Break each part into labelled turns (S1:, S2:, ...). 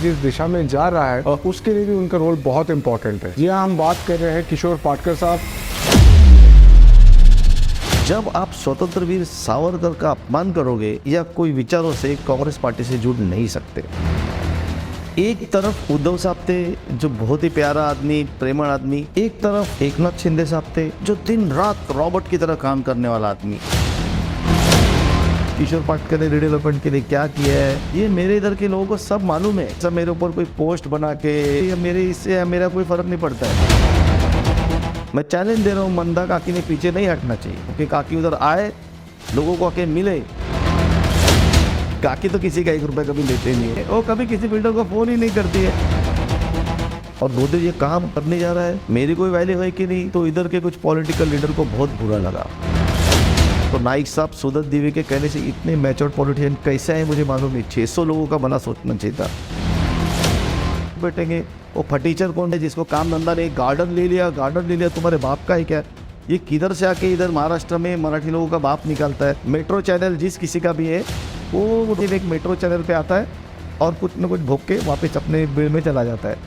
S1: जिस दिशा में जा रहा है उसके लिए भी उनका रोल बहुत इंपॉर्टेंट है। जी हाँ, हम बात कर रहे हैं किशोर पाटकर साहब।
S2: जब आप स्वतंत्र वीर सावरकर का अपमान करोगे या कोई विचारों से कांग्रेस पार्टी से जुड़ नहीं सकते। एक तरफ उद्धव साहब थे जो बहुत ही प्यारा आदमी, प्रेमळ आदमी, एक तरफ एकनाथ शिंदे साहब थे जो दिन रात रॉबर्ट की तरह काम करने वाला आदमी। किशोर पाटकर ने रिडेवलपमेंट के लिए क्या किया है ये मेरे इधर के लोगों को सब मालूम है। सब मेरे ऊपर कोई पोस्ट बना के या मेरे इससे मेरा कोई फर्क नहीं पड़ता है। मैं चैलेंज दे रहा हूँ, मंदा काकी ने पीछे नहीं हटना चाहिए, क्योंकि काकी उधर आए, लोगों को आके मिले। काकी तो किसी का 1 रुपया कभी लेते नहीं है, वो कभी किसी बिल्डर को फ़ोन ही नहीं करती है। और मोदी ये काम करने जा रहा है, मेरी कोई वैल्यू है कि नहीं, तो इधर के कुछ पॉलिटिकल लीडर को बहुत बुरा लगा। तो नाइक साहब सुदत देवी के कहने से इतने मैच्योर्ड पॉलिटिशियन कैसे हैं मुझे मालूम नहीं। 600 लोगों का भला सोचना चाहिए था। बैठेंगे वो फटीचर कौन है जिसको काम धंधा नहीं, गार्डन ले लिया, तुम्हारे बाप का है क्या? ये किधर से आके इधर महाराष्ट्र में मराठी लोगों का बाप निकालता है। मेट्रो चैनल जिस किसी का भी है वो एक मेट्रो चैनल पे आता है और कुछ न कुछ भोग के वापस अपने बिल में चला जाता है।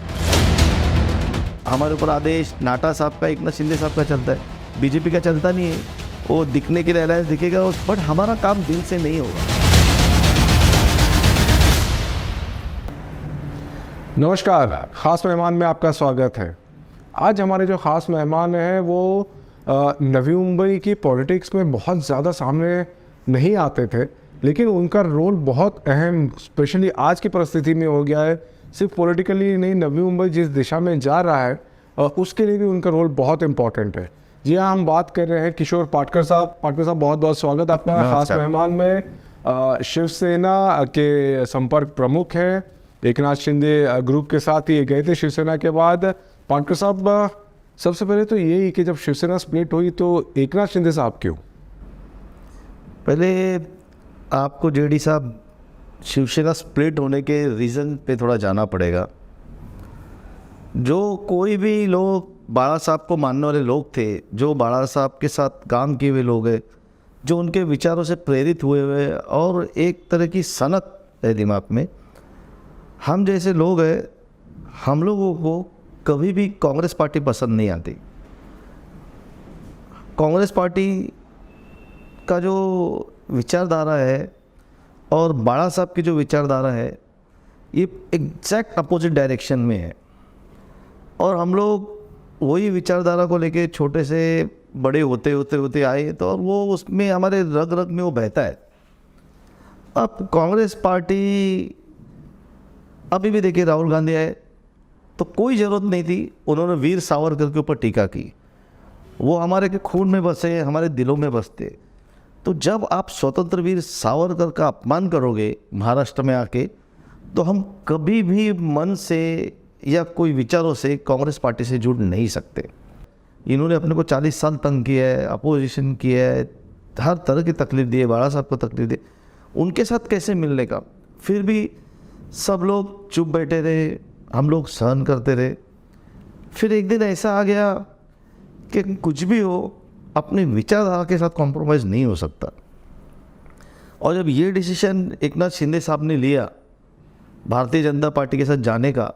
S2: हमारे ऊपर आदेश नाटा साहब का, एकनाथ शिंदे साहब का चलता है, बीजेपी का चलता नहीं है। वो दिखने के लिए अलायंस दिखेगा, बट हमारा काम दिल से नहीं होगा।
S1: नमस्कार, ख़ास मेहमान में आपका स्वागत है। आज हमारे जो ख़ास मेहमान हैं वो नवी मुंबई की पॉलिटिक्स में बहुत ज़्यादा सामने नहीं आते थे, लेकिन उनका रोल बहुत अहम स्पेशली आज की परिस्थिति में हो गया है। सिर्फ पॉलिटिकली नहीं, नवी मुंबई जिस दिशा में जा रहा है उसके लिए भी उनका रोल बहुत इंपॉर्टेंट है। जी हाँ, हम बात कर रहे हैं किशोर पाटकर साहब। पाटकर साहब, बहुत बहुत स्वागत आपका ख़ास मेहमान में। शिवसेना के संपर्क प्रमुख हैं, एकनाथ शिंदे ग्रुप के साथ ही गए थे शिवसेना के बाद। पाटकर साहब, सबसे पहले तो यही कि जब शिवसेना स्प्लिट हुई तो एकनाथ शिंदे साहब क्यों?
S2: पहले आपको जेडी साहब शिवसेना स्प्लिट होने के रीज़न पे थोड़ा जाना पड़ेगा। जो कोई भी लोग बाला साहब को मानने वाले लोग थे, जो बाला साहब के साथ काम किए हुए लोग हैं, जो उनके विचारों से प्रेरित हुए और एक तरह की सनक है दिमाग में, हम जैसे लोग हैं, हम लोगों को कभी भी कांग्रेस पार्टी पसंद नहीं आती। कांग्रेस पार्टी का जो विचारधारा है और बाला साहब की जो विचारधारा है ये एग्जैक्ट अपोजिट डायरेक्शन में है। और हम लोग वही विचारधारा को लेके छोटे से बड़े होते आए, तो और वो उसमें हमारे रग रग में वो बहता है। अब कांग्रेस पार्टी अभी भी देखिए, राहुल गांधी आए तो कोई ज़रूरत नहीं थी, उन्होंने वीर सावरकर के ऊपर टीका की। वो हमारे के खून में बसे, हमारे दिलों में बसते। तो जब आप स्वतंत्र वीर सावरकर का अपमान करोगे महाराष्ट्र में आके, तो हम कभी भी मन से या कोई विचारों से कांग्रेस पार्टी से जुड़ नहीं सकते। इन्होंने अपने को 40 साल तंग किया है, अपोजिशन किया है, हर तरह की तकलीफ दी है, बाला साहब को तकलीफ दी। उनके साथ कैसे मिलने का? फिर भी सब लोग चुप बैठे रहे, हम लोग सहन करते रहे। फिर एक दिन ऐसा आ गया कि कुछ भी हो, अपने विचारधारा के साथ कॉम्प्रोमाइज़ नहीं हो सकता। और जब ये डिसीजन एकनाथ शिंदे साहब ने लिया भारतीय जनता पार्टी के साथ जाने का,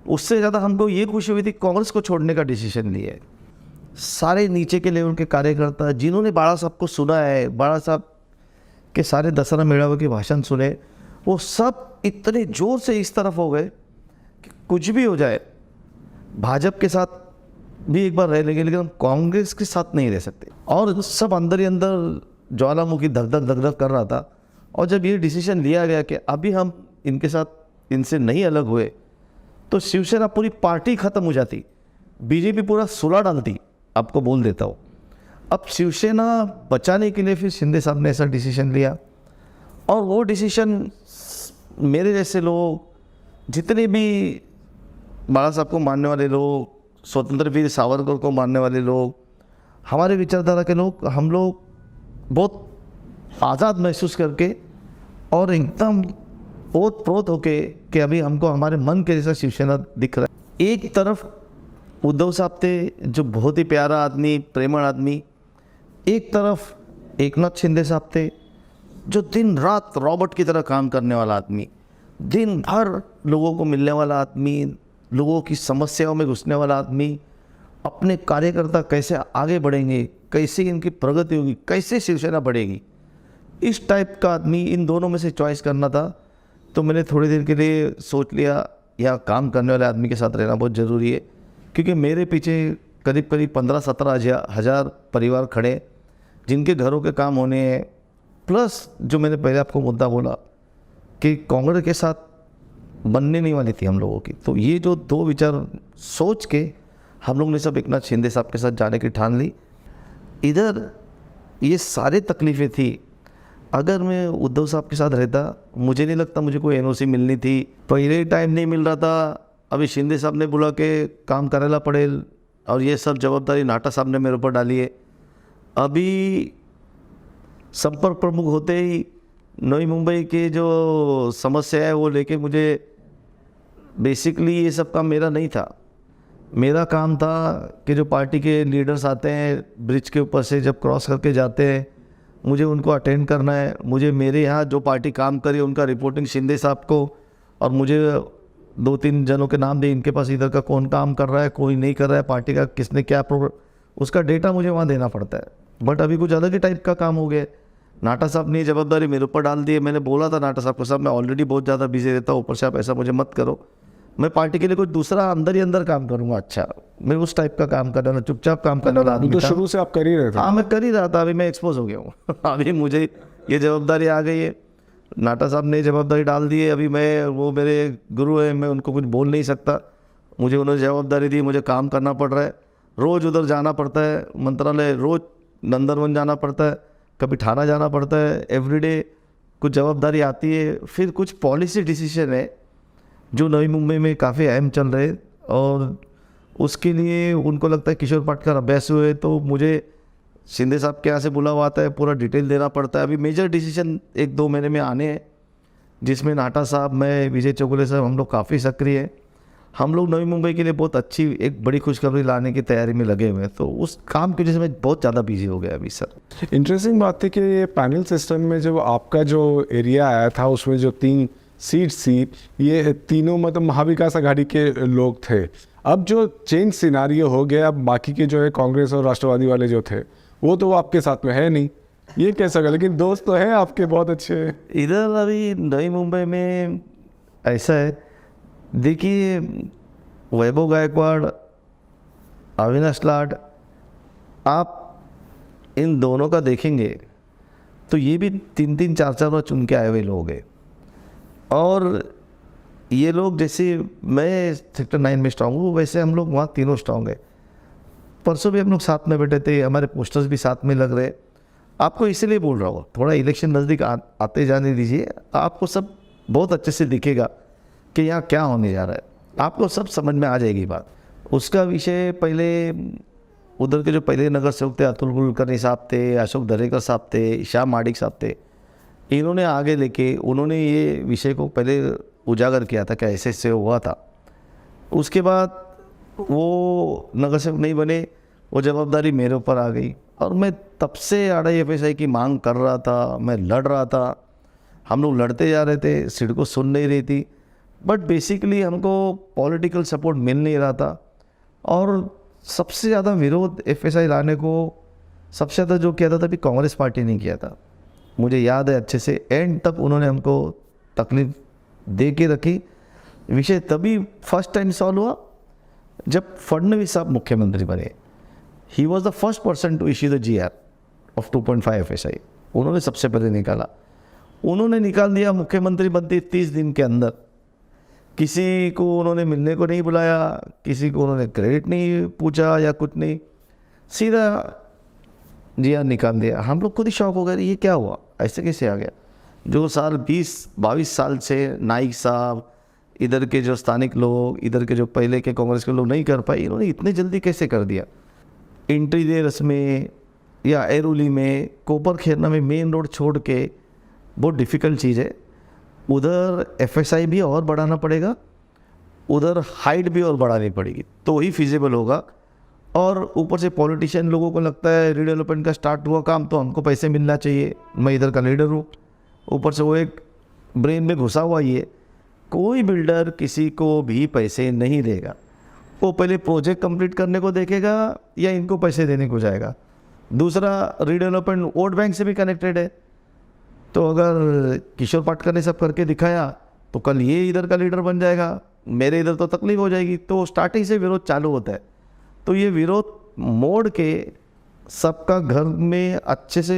S2: उससे ज़्यादा हमको ये खुशी हुई थी कांग्रेस को छोड़ने का डिसीजन लिया है। सारे नीचे के लेवल के कार्यकर्ता जिन्होंने बाला साहब को सुना है, बाला साहब के सारे दशहरा मेड़ावे के भाषण सुने, वो सब इतने ज़ोर से इस तरफ हो गए कि कुछ भी हो जाए, भाजपा के साथ भी एक बार रह लेंगे लेकिन हम कांग्रेस के साथ नहीं रह सकते। और सब अंदर ही अंदर ज्वालामुखी धक धक कर रहा था। और जब ये डिसीजन लिया गया कि अभी हम इनके साथ, इनसे नहीं अलग हुए, तो शिवसेना पूरी पार्टी ख़त्म हो जाती, बीजेपी पूरा सुला डालती, आपको बोल देता हूँ। अब शिवसेना बचाने के लिए फिर शिंदे साहब ने ऐसा डिसीजन लिया। और वो डिसीजन मेरे जैसे लोग, जितने भी बाला साहब को मानने वाले लोग, स्वतंत्र वीर सावरकर को मानने वाले लोग, हमारे विचारधारा के लोग, हम लोग बहुत आज़ाद महसूस करके और एकदम ओत प्रोत होके कि अभी हमको हमारे मन के जैसा शिवसेना दिख रहा है। एक तरफ उद्धव साहब थे जो बहुत ही प्यारा आदमी, प्रेमळ आदमी, एक तरफ एकनाथ शिंदे साहब थे जो दिन रात रॉबर्ट की तरह काम करने वाला आदमी, दिन भर लोगों को मिलने वाला आदमी, लोगों की समस्याओं में घुसने वाला आदमी, अपने कार्यकर्ता कैसे आगे बढ़ेंगे, कैसे इनकी प्रगति होगी, कैसे शिवसेना बढ़ेगी, इस टाइप का आदमी, इन दोनों में से चॉइस करना था। तो मैंने थोड़ी देर के लिए सोच लिया यहाँ काम करने वाले आदमी के साथ रहना बहुत ज़रूरी है, क्योंकि मेरे पीछे करीब करीब 15-17 हज़ार परिवार खड़े जिनके घरों के काम होने हैं। प्लस जो मैंने पहले आपको मुद्दा बोला कि कांग्रेस के साथ बनने नहीं वाली थी हम लोगों की, तो ये जो दो विचार सोच के हम लोग ने सब एकनाथ शिंदे साहब के साथ जाने की ठान ली। इधर ये सारे तकलीफ़ें थी, अगर मैं उद्धव साहब के साथ रहता मुझे नहीं लगता मुझे कोई एनओसी मिलनी थी। पहले टाइम नहीं मिल रहा था, अभी शिंदे साहब ने बोला कि काम करेला पड़े और ये सब जवाबदारी नाटा साहब ने मेरे ऊपर डाली है। अभी संपर्क प्रमुख होते ही नई मुंबई की जो समस्या है वो लेके मुझे, बेसिकली ये सब काम मेरा नहीं था। मेरा काम था कि जो पार्टी के लीडर्स आते हैं ब्रिज के ऊपर से जब क्रॉस करके जाते हैं, मुझे उनको अटेंड करना है। मुझे मेरे यहाँ जो पार्टी काम करी उनका रिपोर्टिंग शिंदे साहब को, और मुझे 2-3 जनों के नाम दिए, इनके पास इधर का कौन काम कर रहा है, कोई नहीं कर रहा है, पार्टी का किसने क्या प्रोग्राम, उसका डेटा मुझे वहाँ देना पड़ता है। बट अभी कुछ अलग ही टाइप का काम हो गया। नाटा साहब ने जवाबदारी मेरे ऊपर डाल दी है। मैंने बोला था नाटा साहब को, साहब मैं ऑलरेडी बहुत ज़्यादा बिजी रहता हूँ, ऊपर से आप ऐसा मुझे मत करो, मैं पार्टी के लिए कुछ दूसरा अंदर ही अंदर काम करूँगा। अच्छा, मैं उस टाइप का काम करने वाला, चुपचाप काम करने वाला आदमी
S1: तो
S2: था।
S1: शुरू से आप कर ही रहे थे।
S2: हाँ, मैं कर ही रहा था। अभी मैं एक्सपोज हो गया हूँ अभी मुझे ये जवाबदारी आ गई है, नाटा साहब ने जवाबदारी डाल दी है। अभी मैं, वो मेरे गुरु हैं, मैं उनको कुछ बोल नहीं सकता। मुझे उन्होंने जवाबदारी दी, मुझे काम करना पड़ रहा है। रोज़ उधर जाना पड़ता है मंत्रालय, रोज़ नंदनवन जाना पड़ता है, कभी थाना जाना पड़ता है। एवरीडे कुछ जवाबदारी आती है। फिर कुछ पॉलिसी डिसीजन है जो नई मुंबई में काफ़ी अहम चल रहे, और उसके लिए उनको लगता है किशोर पाटकर अभ्यास हुए, तो मुझे शिंदे साहब के यहाँ से बुलावा आता है, पूरा डिटेल देना पड़ता है। अभी मेजर डिसीजन 1-2 महीने में आने हैं, जिसमें नाटा साहब, मैं, विजय चौगुले साहब, हम लोग काफ़ी सक्रिय हैं। हम लोग नई मुंबई के लिए बहुत अच्छी एक बड़ी खुशखबरी लाने की तैयारी में लगे हुए हैं। तो उस काम की वजह से मैं बहुत ज़्यादा बिजी हो गया अभी सर।
S1: इंटरेस्टिंग बात थी कि ये पैनल सिस्टम में जब आपका जो एरिया आया था उसमें जो 3 सीट्स थी, ये तीनों मतलब महाविकास आघाड़ी के लोग थे। अब जो चेंज सिनारियो हो गया, अब बाकी के जो है कांग्रेस और राष्ट्रवादी वाले जो थे वो तो आपके साथ में है नहीं, ये कैसा होगा? लेकिन दोस्त तो हैं आपके बहुत अच्छे।
S2: इधर अभी नई मुंबई में ऐसा है, देखिए, वैभव गायकवाड़, अविनाश लाड, आप इन दोनों का देखेंगे तो ये भी 3-3, 4-4 बार चुन के आए हुए लोग हैं। और ये लोग, जैसे मैं सेक्टर 9 में स्ट्रांग हूँ, वैसे हम लोग वहाँ तीनों स्ट्रांग है। परसों भी हम लोग साथ में बैठे थे, हमारे पोस्टर्स भी साथ में लग रहे। आपको इसीलिए बोल रहा हूँ, थोड़ा इलेक्शन नज़दीक आते जाने दीजिए, आपको सब बहुत अच्छे से दिखेगा कि यहाँ क्या होने जा रहा है, आपको सब समझ में आ जाएगी बात। उसका विषय, पहले उधर के जो पहले नगर सेवक थे, अतुल कुलकर्णी साहब थे, अशोक दरेकर साहब थे, श्याम माडिक साहब थे, इन्होंने आगे लेके, उन्होंने ये विषय को पहले उजागर किया था कि ऐसे हुआ था। उसके बाद वो नगर सेवक नहीं बने, वो जवाबदारी मेरे ऊपर आ गई, और मैं तब से RIFSI की मांग कर रहा था, मैं लड़ रहा था, हम लोग लड़ते जा रहे थे, सिडको सुन नहीं रही थी। बट बेसिकली हमको पॉलिटिकल सपोर्ट मिल नहीं रहा था, और सबसे ज़्यादा विरोध FSI लाने को सबसे ज़्यादा जो किया था तभी कांग्रेस पार्टी ने किया था, मुझे याद है अच्छे से। एंड तक उन्होंने हमको तकलीफ दे के रखी। विषय तभी फर्स्ट टाइम सॉल्व हुआ जब फडणवीस साहब मुख्यमंत्री बने। He was the first person to issue the GR of 2.5 FSI। उन्होंने सबसे पहले निकाला, उन्होंने निकाल दिया मुख्यमंत्री बनते 30 दिन के अंदर। किसी को उन्होंने मिलने को नहीं बुलाया, किसी को उन्होंने क्रेडिट नहीं पूछा या कुछ नहीं, सीधा GR निकाल दिया। हम लोग खुद ही शौक हो गए, ये क्या हुआ, ऐसे कैसे आ गया? जो साल 20-22 साल से नाइक साहब, इधर के जो स्थानिक लोग, इधर के जो पहले के कांग्रेस के लोग नहीं कर पाए, इन्होंने इतने जल्दी कैसे कर दिया? एंट्री देरस में या एरोली में, कोपर खेरना में मेन रोड छोड़ के, बहुत डिफ़िकल्ट चीज़ है। उधर FSI भी और बढ़ाना पड़ेगा, उधर हाइट भी और बढ़ानी पड़ेगी, तो ही फिजिबल होगा। और ऊपर से पॉलिटिशियन लोगों को लगता है रीडेवलपमेंट का स्टार्ट हुआ काम तो हमको पैसे मिलना चाहिए, मैं इधर का लीडर हूँ। ऊपर से वो एक ब्रेन में घुसा हुआ ये कोई बिल्डर किसी को भी पैसे नहीं देगा। वो पहले प्रोजेक्ट कंप्लीट करने को देखेगा या इनको पैसे देने को जाएगा। दूसरा, रीडेवलपमेंट वोट बैंक से भी कनेक्टेड है। तो अगर किशोर पाटकर ने सब करके दिखाया तो कल ये इधर का लीडर बन जाएगा, मेरे इधर तो तकलीफ हो जाएगी। तो स्टार्टिंग से विरोध चालू होता है। तो ये विरोध मोड़ के सबका घर में अच्छे से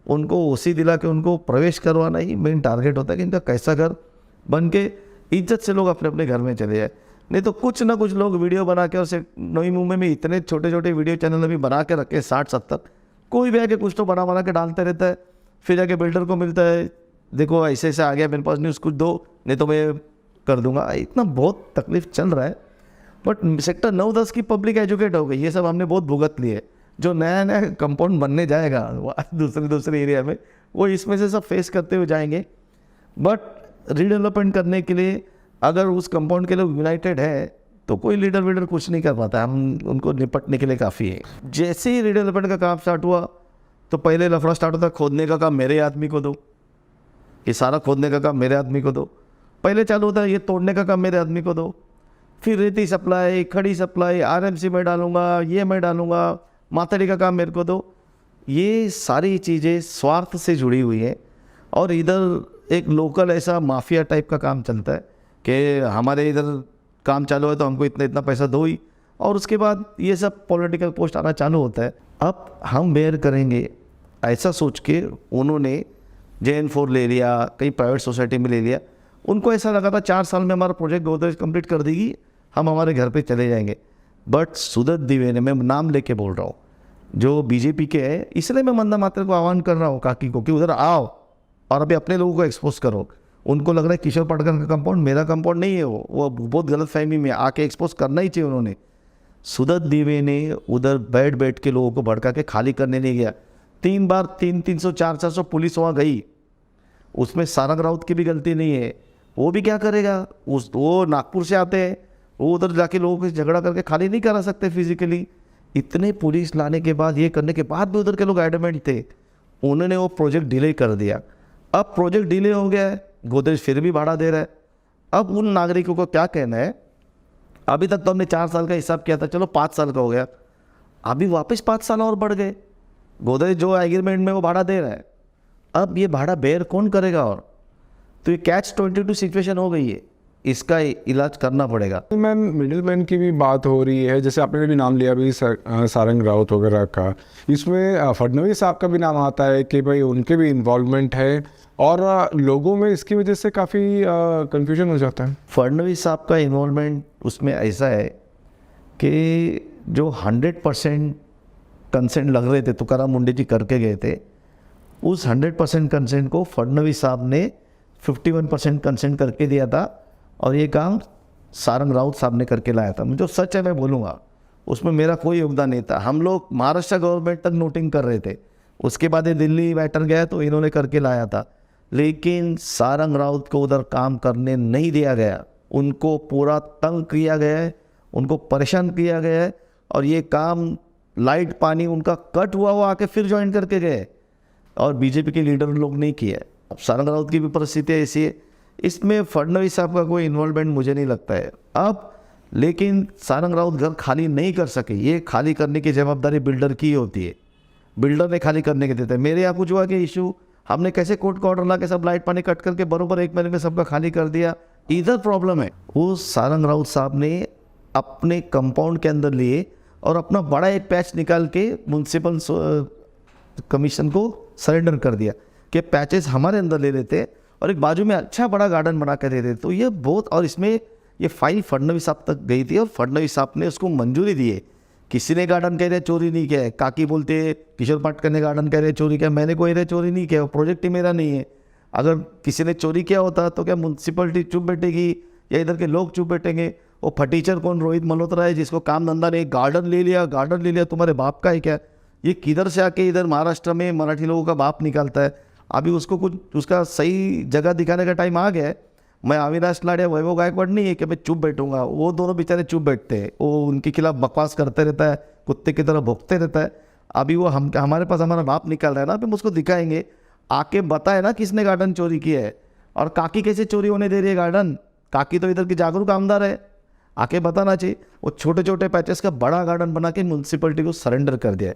S2: उनको ओसी दिला के उनको प्रवेश करवाना ही मेन टारगेट होता है कि इनका कैसा घर बन के इज्जत से लोग अपने अपने घर में चले जाए। नहीं तो कुछ ना कुछ लोग वीडियो बना के, और से नई मुंबई में इतने छोटे छोटे वीडियो चैनल अभी बना के रखे 60-70, कोई भी आके कुछ तो बना के डालते रहता है। फिर जाके बिल्डर को मिलता है, देखो ऐसे ऐसे आ गया मेरे पास न्यूज़, कुछ दो नहीं तो मैं कर दूंगा। इतना बहुत तकलीफ चल रहा है। बट सेक्टर 9-10 की पब्लिक एजुकेट हो गई, ये सब हमने बहुत भुगत लिए। जो नया नया कंपाउंड बनने जाएगा दूसरे एरिया में, वो इसमें से सब फेस करते हुए जाएंगे। बट रीडेवलपमेंट करने के लिए अगर उस कंपाउंड के लोग यूनाइटेड है तो कोई लीडर वीडर कुछ नहीं कर पाता। हम उनको निपटने के लिए काफ़ी है। जैसे ही रीडेवलपमेंट का काम स्टार्ट हुआ तो पहले लफड़ा स्टार्ट होता, खोदने का काम मेरे आदमी को दो, ये सारा खोदने का काम मेरे आदमी को दो। पहले चालू होता है ये तोड़ने का काम मेरे आदमी को दो, फिर रेती सप्लाई, खड़ी सप्लाई, आरएमसी में डालूंगा, ये मैं डालूंगा, माथाड़ी का काम मेरे को दो। ये सारी चीज़ें स्वार्थ से जुड़ी हुई है। और इधर एक लोकल ऐसा माफिया टाइप का काम चलता है कि हमारे इधर काम चालू है तो हमको इतना इतना पैसा दो ही, और उसके बाद ये सब पॉलिटिकल पोस्ट आना चालू होता है। अब हम बेयर करेंगे ऐसा सोच के उन्होंने JN4 ले लिया, कई प्राइवेट सोसाइटी में ले लिया। उनको ऐसा लगा था 4 साल में हमारा प्रोजेक्ट गोदरेज कंप्लीट कर देगी, हम हमारे घर पे चले जाएंगे। बट सुदत्त द्विवेदी, मैं नाम लेके बोल रहा हूँ, जो बीजेपी के है, इसलिए मैं मंदा मात्र को आह्वान कर रहा हूँ काकी को कि उधर आओ और अभी अपने लोगों को एक्सपोज करो। उनको लग रहा है किशोर पाटकर का कंपाउंड मेरा कंपाउंड नहीं है, वो बहुत गलत फहमी में आके एक्सपोज करना ही चाहिए उन्होंने। सुदत्त द्विवेदी ने उधर बैठ के लोगों को भड़का के खाली करने नहीं गया। 3 बार 300-400 पुलिस वहाँ गई, उसमें सारंग राउत की भी गलती नहीं है। वो भी क्या करेगा, वो नागपुर से आते हैं, वो उधर जाके लोगों को झगड़ा करके खाली नहीं करा सकते फिजिकली। इतने पुलिस लाने के बाद, ये करने के बाद भी उधर के लोग एडमेंट थे, उन्होंने वो प्रोजेक्ट डिले कर दिया। अब प्रोजेक्ट डिले हो गया है, गोदरेज फिर भी भाड़ा दे रहा है। अब उन नागरिकों को क्या कहना है, अभी तक तो हमने 4 साल का हिसाब किया था, चलो 5 साल का हो गया, अभी वापस 5 साल और बढ़ गए। गोदरेज जो एग्रीमेंट में वो भाड़ा दे रहा है, अब ये भाड़ा बेयर कौन करेगा? और तो ये catch-22 सिचुएशन हो गई है, इसका इलाज करना पड़ेगा।
S1: मैन मिडिल मैन की भी बात हो रही है, जैसे आपने भी नाम लिया अभी सारंग राउत वगैरह का, इसमें फडणवीस साहब का भी नाम आता है कि भाई उनके भी इन्वॉल्वमेंट है, और लोगों में इसकी वजह से काफ़ी कंफ्यूजन हो जाता है।
S2: फडणवीस साहब का इन्वॉल्वमेंट उसमें ऐसा है कि जो 100% कंसेंट लग रहे थे, तुकाराम मुंडे जी करके गए थे, उस 100% कंसेंट को फडणवीस साहब ने 51% कंसेंट करके दिया था, और ये काम सारंग राउत साहब ने करके लाया था। जो सच है मैं बोलूँगा, उसमें मेरा कोई योगदान नहीं था। हम लोग महाराष्ट्र गवर्नमेंट तक नोटिंग कर रहे थे, उसके बाद ये दिल्ली मैटर गया तो इन्होंने करके लाया था। लेकिन सारंग राउत को उधर काम करने नहीं दिया गया, उनको पूरा तंग किया गया है, उनको परेशान किया गया है, और ये काम लाइट पानी उनका कट हुआ, वो आके फिर ज्वाइन करके गए, और बीजेपी के लीडर लोग नहीं किया। अब सारंग राउत की भी परिस्थिति ऐसी है, इसमें फडणवीस साहब का कोई इन्वॉल्वमेंट मुझे नहीं लगता है अब। लेकिन सारंग राउत घर खाली नहीं कर सके, ये खाली करने की जवाबदारी बिल्डर की होती है, बिल्डर ने खाली करने के देते हैं। मेरे यहाँ कुछ हुआ कि इशू, हमने कैसे कोर्ट का ऑर्डर ला के सब लाइट पानी कट करके बरोबर 1 महीने में सबका खाली कर दिया, इधर प्रॉब्लम है। वो सारंग राउत साहब ने अपने कंपाउंड के अंदर लिए और अपना बड़ा एक पैच निकाल के म्यूनसिपल कमीशन को सरेंडर कर दिया कि पैचेस हमारे अंदर ले लेते और एक बाजू में अच्छा बड़ा गार्डन बना कर दे देते। तो ये बहुत, और इसमें ये फाइल फडणवीस साहब तक गई थी और फडणवीस साहब ने उसको मंजूरी दी है। किसी ने गार्डन कह रहे चोरी नहीं किया है, काकी बोलते किशोर पाटकर ने गार्डन कह रहे चोरी किया, मैंने कोई चोरी नहीं किया, प्रोजेक्ट ही मेरा नहीं है। अगर किसी ने चोरी किया होता तो क्या म्यूनसिपलिटी चुप बैठेगी या इधर के लोग चुप बैठेंगे? वो फटीचर कौन, रोहित मल्होत्रा है, जिसको काम धंधा नहीं, गार्डन ले लिया, तुम्हारे बाप का है क्या? ये किधर से आके इधर महाराष्ट्र में मराठी लोगों का बाप निकालता है। अभी उसको कुछ उसका सही जगह दिखाने का टाइम आ गया है। मैं अविनाश लाड़िया वैभव गायकवाड़ नहीं है कि मैं चुप बैठूंगा, वो दोनों बेचारे चुप बैठते हैं, वो उनके खिलाफ बकवास करते रहता है, कुत्ते की तरह भोंकते रहता है। अभी वो हमारे पास हमारा बाप निकल रहा है ना, अभी हम उसको दिखाएंगे, आके बताए ना किसने गार्डन चोरी किया है और काकी कैसे चोरी होने दे रही है गार्डन। काकी तो इधर की जागरूक आमदार है, आके बताना चाहिए। वो छोटे छोटे पैचेस का बड़ा गार्डन बना के म्यूनसिपलिटी को सरेंडर कर दिया है।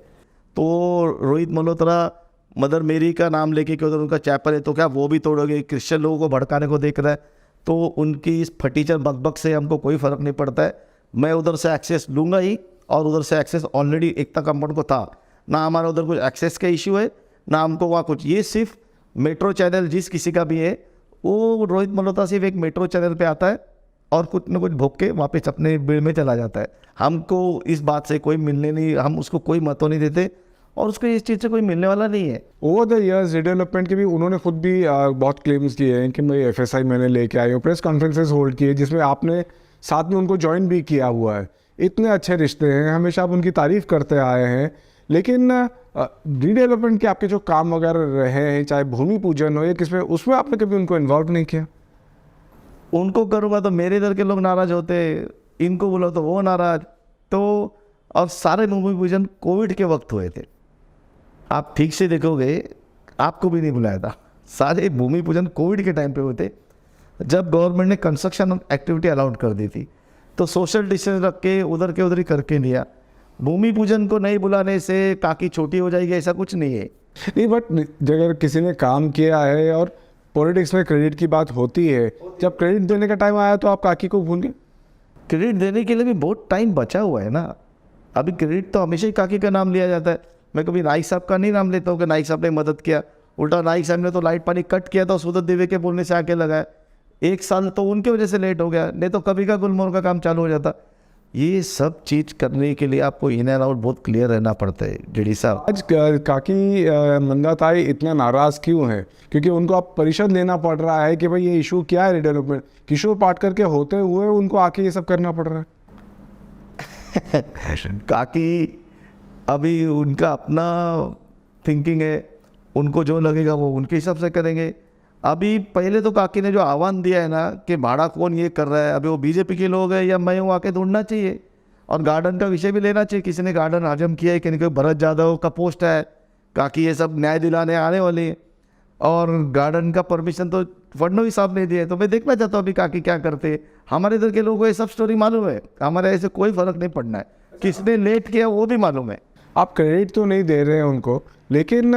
S2: तो रोहित मल्होत्रा मदर मेरी का नाम लेके कि उधर उनका चैपल है, तो क्या वो भी तोड़ोगे? क्रिश्चियन लोगों को भड़काने को देख रहा है। तो उनकी इस फटीचर बकबक से हमको कोई फ़र्क नहीं पड़ता है। मैं उधर से एक्सेस लूँगा ही, और उधर से एक्सेस ऑलरेडी एकता कंपाउंड को था ना। हमारा उधर कुछ एक्सेस का इश्यू है ना हमको वहाँ कुछ। ये सिर्फ मेट्रो चैनल जिस किसी का भी है, वो रोहित मल्होत्रा सिर्फ एक मेट्रो चैनल पे आता है और कुछ न कुछ भोग के वापस अपने भीड़ में चला जाता है। हमको इस बात से कोई मिलने नहीं, हम उसको कोई महत्व नहीं देते और उसको इस चीज़ से कोई मिलने वाला नहीं है।
S1: ओवर द ईयर्स रिडेवलपमेंट के भी उन्होंने खुद भी बहुत क्लेम्स किए हैं कि मैं एफएसआई मैंने लेके आई हूँ, प्रेस कॉन्फ्रेंसेस होल्ड किए जिसमें आपने साथ में उनको ज्वाइन भी किया हुआ है। इतने अच्छे रिश्ते हैं, हमेशा आप उनकी तारीफ करते आए हैं। लेकिन रीडेवलपमेंट के आपके जो काम वगैरह रहे हैं, चाहे भूमि पूजन हो या किसमें, उसमें आपने कभी उनको इन्वॉल्व नहीं किया?
S2: उनको करूँगा तो मेरे इधर के लोग नाराज़ होते, इनको बोलो तो वो नाराज़। तो और सारे भूमि पूजन कोविड के वक्त हुए थे। आप ठीक से देखोगे, आपको भी नहीं बुलाया था। सारे भूमि पूजन कोविड के टाइम पे हुए थे, जब गवर्नमेंट ने कंस्ट्रक्शन एक्टिविटी अलाउड कर दी थी। तो सोशल डिस्टेंस रख के उधर के उधर ही करके लिया। भूमि पूजन को नहीं बुलाने से काकी छोटी हो जाएगी, ऐसा कुछ नहीं है।
S1: नहीं, बट अगर किसी ने काम किया है और पॉलिटिक्स में क्रेडिट की बात होती है, जब क्रेडिट देने का टाइम आया तो आप काकी को भूल गए?
S2: क्रेडिट देने के लिए भी बहुत टाइम बचा हुआ है ना। अभी क्रेडिट तो हमेशा ही काकी का नाम लिया जाता है। मैं कभी नाइक साहब का नहीं नाम लेता हूँ कि नाइक साहब ने मदद किया। उल्टा नाइक साहब ने तो लाइट पानी कट किया था, सुदत दिवे के बोलने से आके लगाया। 1 साल तो उनके वजह से लेट हो गया, नहीं तो कभी का गुलमोहर का काम चालू हो जाता। ये सब चीज़ करने के लिए आपको इन एंड आउट बहुत क्लियर रहना पड़ता है जेडी साहब।
S1: आज काकी मंदाताई इतना नाराज़ क्यों है? क्योंकि उनको अब परिषद लेना पड़ रहा है कि भाई ये इशू क्या है रिडेवलपमेंट। किशोर पाटकर के होते हुए उनको आके ये सब करना पड़ रहा है।
S2: काकी अभी उनका अपना थिंकिंग है, उनको जो लगेगा वो उनके हिसाब से करेंगे। अभी पहले तो काकी ने जो आह्वान दिया है ना कि भाड़ा कौन ये कर रहा है, अभी वो बीजेपी के लोग हैं या मैं हूँ, आके ढूंढना चाहिए। और गार्डन का विषय भी लेना चाहिए। किसी ने गार्डन हजम किया है कि नहीं? कोई भरत यादव का पोस्ट है, काकी ये सब न्याय दिलाने आने वाली है। और गार्डन का परमिशन तो फडणवीस साहब ने दिया है। तो मैं देखना चाहता हूँ अभी काकी क्या करते हैं। हमारे इधर के लोगों को ये सब स्टोरी मालूम है, हमारे ऐसे कोई फर्क नहीं पड़ना है। किसने लेट किया वो भी मालूम है।
S1: आप क्रेडिट तो नहीं दे रहे हैं उनको, लेकिन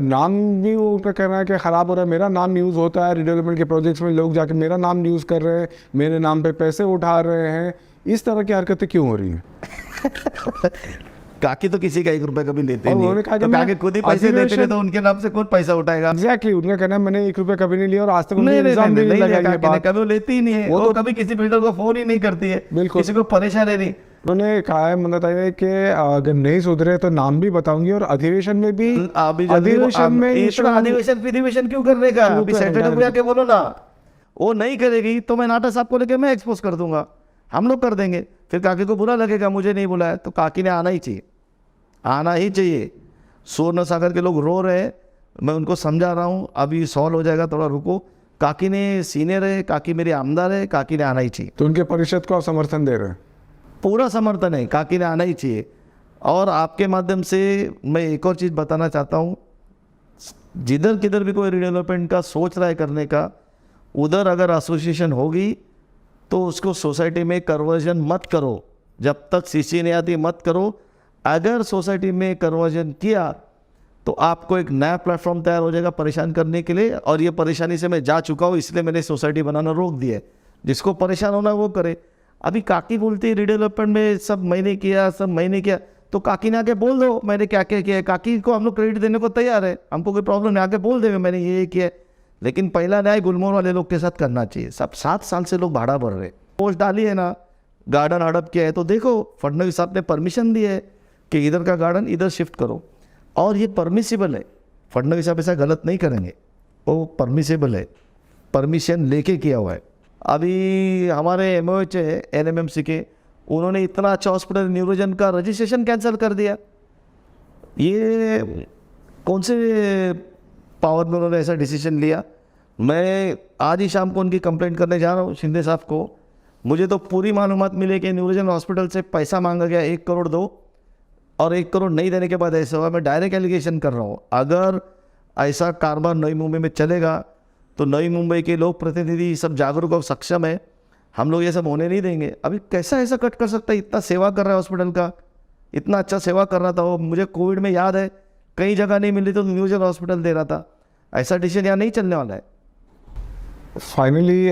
S1: नाम भी वो उनका कहना है कि ख़राब हो रहा है। मेरा नाम यूज़ होता है रिडेवलपमेंट के प्रोजेक्ट्स में, लोग जाके मेरा नाम यूज़ कर रहे हैं, मेरे नाम पे पैसे उठा रहे हैं। इस तरह की हरकतें क्यों हो रही हैं?
S2: काकी तो किसी का 1 रुपए कभी लेते
S1: और
S2: नहीं
S1: उन्होंने
S2: है।
S1: कहा कि
S2: तो
S1: मैं
S2: काकी खुद ही पैसे देते
S1: अधिवेशन-
S2: हैं, तो उनके नाम से कौन पैसा उठाएगा?
S1: एग्जैक्टली, उनका कहना है मैंने 1 रुपये कभी नहीं लिया और आज तक उनके
S2: नहीं
S1: इल्जाम भी नहीं
S2: लिया
S1: लगा ये
S2: काकी ने,
S1: बात।
S2: कभी वो लेती ही नहीं है।
S1: वो
S2: वो
S1: तो-
S2: कभी किसी बिल्डर को फोन ही नहीं करती है,
S1: बिल्कुल।
S2: किसी को परेशान है नहीं।
S1: उन्होंने कहा है मंदाताई ने कि अगर नहीं सुधरे तो नाम भी बताऊंगी, और अधिवेशन में भी
S2: अभी
S1: अधिवेशन में
S2: इतना अधिवेशन क्यों करने का?
S1: क्यों
S2: अभी
S1: करने
S2: सैटरडे
S1: का?
S2: को आके बोलो ना। वो नहीं करेगी तो मैं नाटा साहब को लेके मैं एक्सपोज कर दूंगा, हम लोग कर देंगे। फिर काकी को बुरा लगेगा मुझे नहीं बुलाया। तो काकी ने आना ही चाहिए, आना ही चाहिए। स्वर्ण सागर के लोग रो रहे हैं, मैं उनको समझा रहा हूँ अभी सॉल्व हो जाएगा, थोड़ा रुको। काकी ने सीनियर है, काकी मेरी आमदार है, काकी ने आना ही चाहिए।
S1: तो उनके परिषद को आप समर्थन दे रहे हैं?
S2: पूरा समर्थन है, काकी ने आना ही चाहिए। और आपके माध्यम से मैं एक और चीज़ बताना चाहता हूँ, जिधर किधर भी कोई रिडेवलपमेंट का सोच रहा है करने का, उधर अगर एसोसिएशन होगी तो उसको सोसाइटी में कन्वर्जन मत करो। जब तक सीसी नहीं आती मत करो। अगर सोसाइटी में कन्वर्जन किया तो आपको एक नया प्लेटफॉर्म तैयार हो जाएगा परेशान करने के लिए। और ये परेशानी से मैं जा चुका हूँ, इसलिए मैंने सोसाइटी बनाना रोक दिया है। जिसको परेशान होना है वो करे। अभी काकी बोलती है रिडेवलपमेंट में सब मैंने किया, सब मैंने किया। तो काकी ने आके बोल दो मैंने क्या क्या किया है। काकी को हम लोग क्रेडिट देने को तैयार है, हमको कोई प्रॉब्लम नहीं, आके बोल देंगे मैंने ये किया है। लेकिन पहला न्याय गुलमोहर वाले लोग के साथ करना चाहिए। सब 7 साल से लोग भाड़ा भर रहे, पोस्ट डाली है ना, गार्डन हड़प किया है। तो देखो फडणवीस साहब ने परमिशन दी है कि इधर का गार्डन इधर शिफ्ट करो, और ये परमिसिबल है। फडणवीस साहब ऐसा गलत नहीं करेंगे, वो परमिसिबल है, परमिशन लेके किया हुआ है। अभी हमारे एमओएच है एनएमएमसी के, उन्होंने इतना अच्छा हॉस्पिटल न्यूरोजन का रजिस्ट्रेशन कैंसिल कर दिया। ये कौन से पावर में उन्होंने ऐसा डिसीजन लिया? मैं आज ही शाम को उनकी कंप्लेंट करने जा रहा हूँ शिंदे साहब को। मुझे तो पूरी मालूमात मिले कि न्यूरोजन हॉस्पिटल से पैसा मांगा गया 1 करोड़ दो, और 1 करोड़ नहीं देने के बाद ऐसा हुआ। मैं डायरेक्ट एलिगेशन कर रहा हूँ, अगर ऐसा कारोबार नई मुंबई में चलेगा तो नई मुंबई के लोग प्रतिनिधि सब जागरूक और सक्षम है, हम लोग ये सब होने नहीं देंगे। अभी कैसा ऐसा कट कर सकता है? इतना सेवा कर रहा है हॉस्पिटल का, इतना अच्छा सेवा कर रहा था वो। मुझे कोविड में याद है कई जगह नहीं मिली तो न्यूजल हॉस्पिटल दे रहा था। ऐसा डिसीजन यहाँ नहीं चलने वाला है।
S1: फाइनली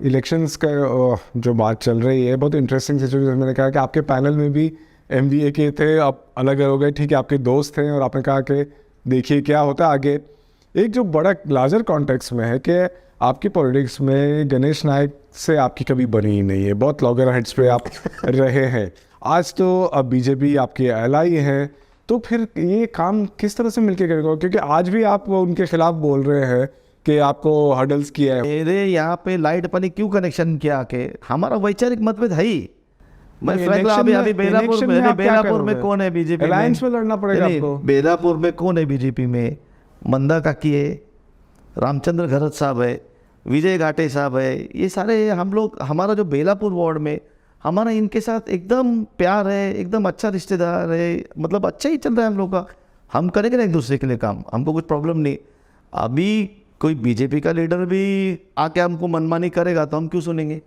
S1: इलेक्शंस का जो बात चल रही है, बहुत इंटरेस्टिंग सिचुएशन। मैंने कहा कि आपके पैनल में भी MBA के थे, आप अलग हो गए, ठीक है, आपके दोस्त थे, और आपने कहा कि देखिए क्या होता है आगे। एक जो बड़ा लार्जर कॉन्टेक्स्ट में है कि आपकी पॉलिटिक्स में गणेश नायक से आपकी कभी बनी ही नहीं है, बहुत लॉगर हेड्स पे आप रहे हैं। आज तो अब BJP आपकी एलाई है, तो फिर ये काम किस तरह से मिलके करेगा? क्योंकि आज भी आप उनके खिलाफ बोल रहे हैं कि आपको हर्डल्स किया है।
S2: मेरे यहाँ पे लाइट पानी क्यों कनेक्शन किया के? हमारा वैचारिक मतभेद है ही। मैं अभी बेलापुर में कौन है बीजेपी में?
S1: अलायंस में लड़ना पड़ेगा आपको।
S2: बेलापुर में कौन है बीजेपी में? मंदा काकी है, रामचंद्र घरत साहब है, विजय घाटे साहब है, ये सारे हम लोग, हमारा जो बेलापुर वार्ड में हमारा इनके साथ एकदम प्यार है, एकदम अच्छा रिश्तेदार है, मतलब अच्छा ही चल रहा है हम लोग का। हम करेंगे ना एक दूसरे के लिए काम, हमको कुछ प्रॉब्लम नहीं। अभी कोई बीजेपी का लीडर भी आके हमको मनमानी करेगा तो हम क्यों सुनेंगे?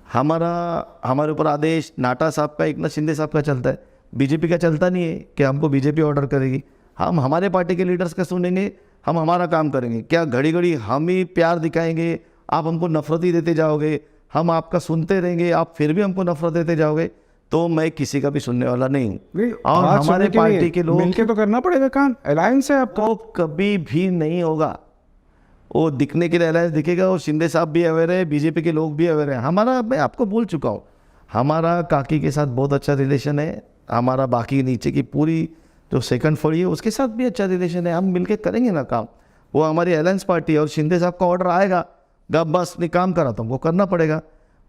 S2: हमारे ऊपर आदेश नाटा साहब का, एकनाथ शिंदे साहब का चलता है, बीजेपी का चलता नहीं है कि हमको बीजेपी ऑर्डर करेगी। हम हमारे पार्टी के लीडर्स का सुनेंगे, हम हमारा काम करेंगे। क्या घड़ी घड़ी हम ही प्यार दिखाएंगे, आप हमको नफरत ही देते जाओगे, हम आपका सुनते रहेंगे, आप फिर भी हमको नफरत देते जाओगे, तो मैं किसी का भी सुनने वाला नहीं हूँ। और हमारे पार्टी के लोग
S1: मिलके तो करना पड़ेगा काम। अलायंस है आपको।
S2: कभी भी नहीं होगा। वो दिखने के लिए अलायंस दिखेगा, और शिंदे साहब भी अवेयर है, बीजेपी के लोग भी अवेयर है। हमारा, मैं आपको बोल चुका हूँ, हमारा काकी के साथ बहुत अच्छा रिलेशन है, हमारा बाकी नीचे की पूरी जो सेकंड फड़ी है उसके साथ भी अच्छा रिलेशन है। हम मिलके करेंगे ना काम। वो हमारी अलायंस पार्टी है, और शिंदे साहब का ऑर्डर आएगा, बस ने काम करा तो हमको करना पड़ेगा।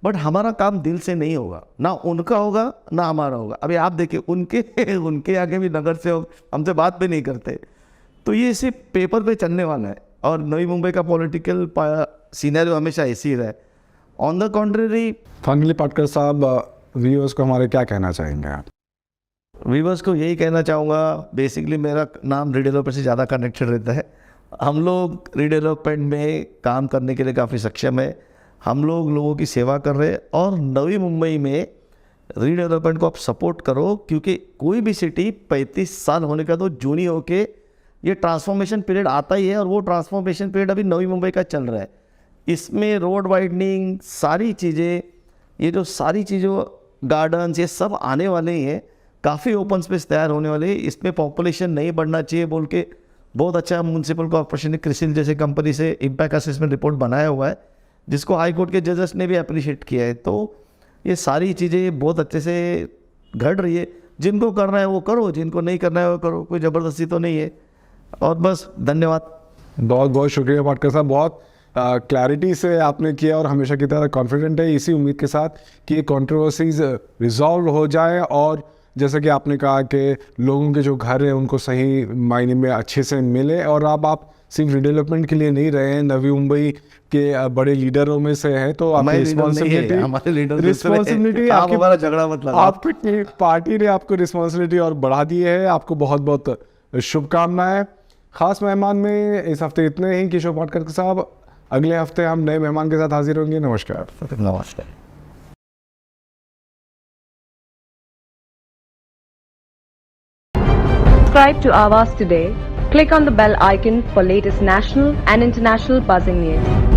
S2: बट हमारा काम दिल से नहीं होगा, ना उनका होगा ना हमारा होगा। अभी आप देखिए, उनके आगे भी नगर से हमसे बात भी नहीं करते। तो ये सिर्फ पेपर पे चलने वाला है, और नई मुंबई का पॉलिटिकल सीनरियो हमेशा ऐसी रहा है। On the contrary,
S1: finally Patkar साहब, व्यूअर्स को हमारे क्या कहना चाहेंगे आप?
S2: व्यूअर्स को यही कहना चाहूँगा, बेसिकली मेरा नाम रीडेवलपर से ज़्यादा कनेक्टेड रहता है। हम लोग रीडेवलपमेंट में काम करने के लिए काफ़ी सक्षम है। हम लोग लोगों की सेवा कर रहे हैं, और नवी मुंबई में रीडेवलपमेंट को आप सपोर्ट करो, क्योंकि कोई भी सिटी 35 साल होने का तो जूनी होके ये ट्रांसफॉर्मेशन पीरियड आता ही है, और वो ट्रांसफॉर्मेशन पीरियड अभी नवी मुंबई का चल रहा है। इसमें रोड वाइडनिंग, सारी चीज़ें, ये जो सारी चीज़ों, गार्डन्स, ये सब आने वाले ही हैं। काफ़ी ओपन स्पेस तैयार होने वाले हैं। इसमें पॉपुलेशन नहीं बढ़ना चाहिए बोल के बहुत अच्छा म्यूनसिपल कॉर्पोरेशन ने क्रिसिल जैसे कंपनी से इम्पैक्ट असेसमेंट रिपोर्ट बनाया हुआ है, जिसको हाई कोर्ट के जजेस ने भी अप्रिशिएट किया है। तो ये सारी चीज़ें बहुत अच्छे से घट रही है। जिनको करना है वो करो, जिनको नहीं करना है वो करो, कोई ज़बरदस्ती तो नहीं है। और बस धन्यवाद।
S1: बहुत बहुत शुक्रिया पाटकर साहब, बहुत क्लैरिटी से आपने किया, और हमेशा की तरह कॉन्फिडेंट है इसी उम्मीद के साथ कि ये कंट्रोवर्सीज रिजॉल्व हो जाए, और जैसा कि आपने कहा कि लोगों के जो घर हैं उनको सही मायने में अच्छे से मिले। और अब आप सिर्फ रिडेवलपमेंट के लिए नहीं रहे हैं, नवी मुंबई के बड़े लीडरों में से हैं, तो आपकी रिस्पॉन्सिबिलिटी,
S2: आप हमारा झगड़ा मत लगाओ।
S1: आपकी पार्टी ने आपको रिस्पॉन्सिबिलिटी और बढ़ा दी है। आपको बहुत बहुत शुभकामनाएं। खास मेहमान में इस हफ्ते इतने ही। किशोर पाटकर साहब, अगले हफ्ते हम नए मेहमान के साथ हाजिर होंगे। नमस्कार।
S2: नमस्कार।
S3: Subscribe to Awaaz today. Click on the bell icon for latest national and international buzzing news.